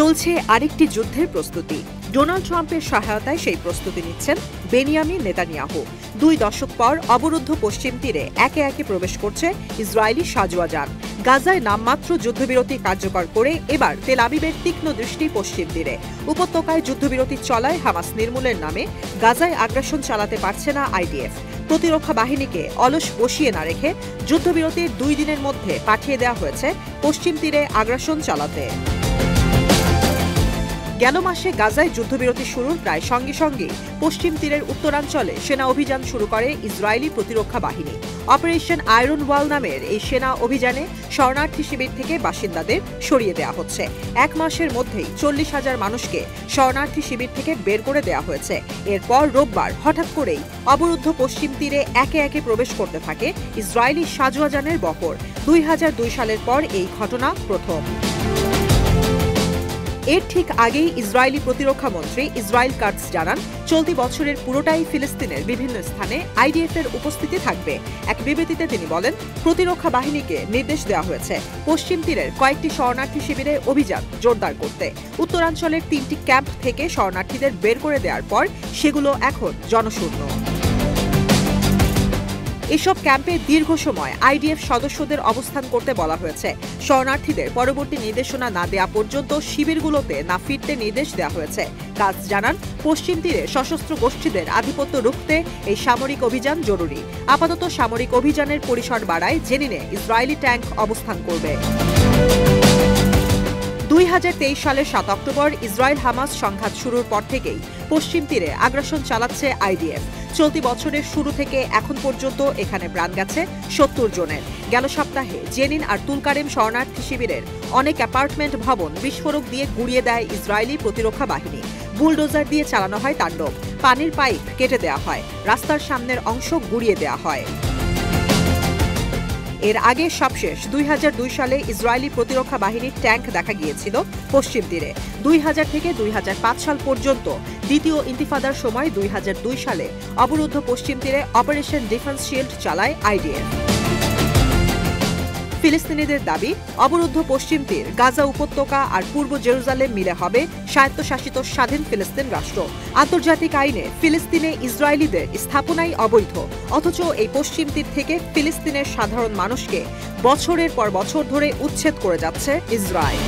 চলছে আরেকটি যুদ্ধের প্রস্তুতি। ডোনাল্ড ট্রাম্পের সহায়তায় সেই প্রস্তুতি নিচ্ছেন বেনিয়ামিন নেতানিয়াহু। 2 দশক পর অবরুদ্ধ পশ্চিম তীরে একে একে প্রবেশ করছে ইসরায়েলি সাঁজোয়া যান। গাজায় নামমাত্র যুদ্ধবিরতি কার্যকর করে এবার তেল আবিবের তীক্ষ্ণ দৃষ্টি পশ্চিম তীরে। উপত্যকায় যুদ্ধবিরতি চলায় হামাস নির্মূলের নামে গাজায় আগ্রাসন চালাতে পারছে না আইডিএফ। প্রতিরক্ষা বাহিনীকে অলস বসিয়ে না রেখে যুদ্ধবিরতির 2 দিনের মধ্যে পাঠিয়ে দেওয়া হয়েছে পশ্চিম তীরে আগ্রাসন চালাতে। গেল মাসে গাজায় যুদ্ধবিরতি শুরুর প্রায় সঙ্গে সঙ্গেই পশ্চিম তীরের উত্তরাঞ্চলে সেনা অভিযান শুরু করে ইসরায়েলি প্রতিরক্ষা বাহিনী। অপারেশন আয়রন ওয়াল নামের এই সেনা অভিযানে শরণার্থী শিবির থেকে বাসিন্দাদের সরিয়ে দেওয়া হচ্ছে। 1 মাসের মধ্যেই 40,000 মানুষকে শরণার্থী শিবির থেকে বের করে দেওয়া হয়েছে। এরপর রোববার হঠাৎ করেই অবরুদ্ধ পশ্চিম তীরে একে একে প্রবেশ করতে থাকে ইসরায়েলি সাঁজোয়া যানের বহর। 2002 সালের পর এই ঘটনা প্রথম। এর ঠিক আগেই ইসরায়েলি প্রতিরক্ষা মন্ত্রী ইসরায়েল কাটজ জানান, চলতি বছরের পুরোটাই ফিলিস্তিনের বিভিন্ন স্থানে আইডিএফের উপস্থিতি থাকবে। এক বিবৃতিতে তিনি বলেন, প্রতিরক্ষা বাহিনীকে নির্দেশ দেওয়া হয়েছে পশ্চিম তীরের কয়েকটি শরণার্থী শিবিরে অভিযান জোরদার করতে। উত্তরাঞ্চলের 3টি ক্যাম্প থেকে শরণার্থীদের বের করে দেওয়ার পর সেগুলো এখন জনশূন্য। এসব ক্যাম্পে দীর্ঘ সময় আইডিএফ সদস্যদের অবস্থান করতে বলা হয়েছে। শরণার্থীদের পরবর্তী নির্দেশনা না দেওয়া পর্যন্ত শিবিরগুলোতে না ফিরতে নির্দেশ দেওয়া হয়েছে। কাজ জানান, পশ্চিম তীরে সশস্ত্র গোষ্ঠীদের আধিপত্য রুখতে এই সামরিক অভিযান জরুরি। আপাতত সামরিক অভিযানের পরিসর বাড়ায় জেনিনে ইসরায়েলি ট্যাঙ্ক অবস্থান করবে। 2023 সালের 7 অক্টোবর ইসরায়েল হামাস সংঘাত শুরুর পর থেকেই পশ্চিম তীরে আগ্রাসন চালাচ্ছে আইডিএফ। চলতি বছরের শুরু থেকে এখন পর্যন্ত এখানে প্রাণ গেছে 70 জনের। গেল সপ্তাহে জেনিন আর তুলকারেম শরণার্থী শিবিরের অনেক অ্যাপার্টমেন্ট ভবন বিস্ফোরক দিয়ে গুঁড়িয়ে দেয় ইসরায়েলি প্রতিরক্ষা বাহিনী। বুলডোজার দিয়ে চালানো হয় তাণ্ডব, পানির পাইপ কেটে দেওয়া হয়, রাস্তার সামনের অংশ গুঁড়িয়ে দেওয়া হয়। এর আগে সবশেষ 2002 সালে ইসরায়েলি প্রতিরক্ষা বাহিনীর ট্যাঙ্ক দেখা গিয়েছিল পশ্চিম তীরে। 2000 থেকে 2005 সাল পর্যন্ত দ্বিতীয় ইন্তিফাদার সময় 2002 সালে অবরুদ্ধ পশ্চিম তীরে অপারেশন ডিফেন্স শিল্ড চালায় আইডিএফ। ফিলিস্তিনিদের দাবি, অবরুদ্ধ পশ্চিম তীর, গাজা উপত্যকা আর পূর্ব জেরুজালেম মিলে হবে স্বায়ত্তশাসিত স্বাধীন ফিলিস্তিন রাষ্ট্র। আন্তর্জাতিক আইনে ফিলিস্তিনে ইসরায়েলিদের স্থাপনাই অবৈধ, অথচ এই পশ্চিম তীর থেকে ফিলিস্তিনের সাধারণ মানুষকে বছরের পর বছর ধরে উচ্ছেদ করে যাচ্ছে ইসরায়েল।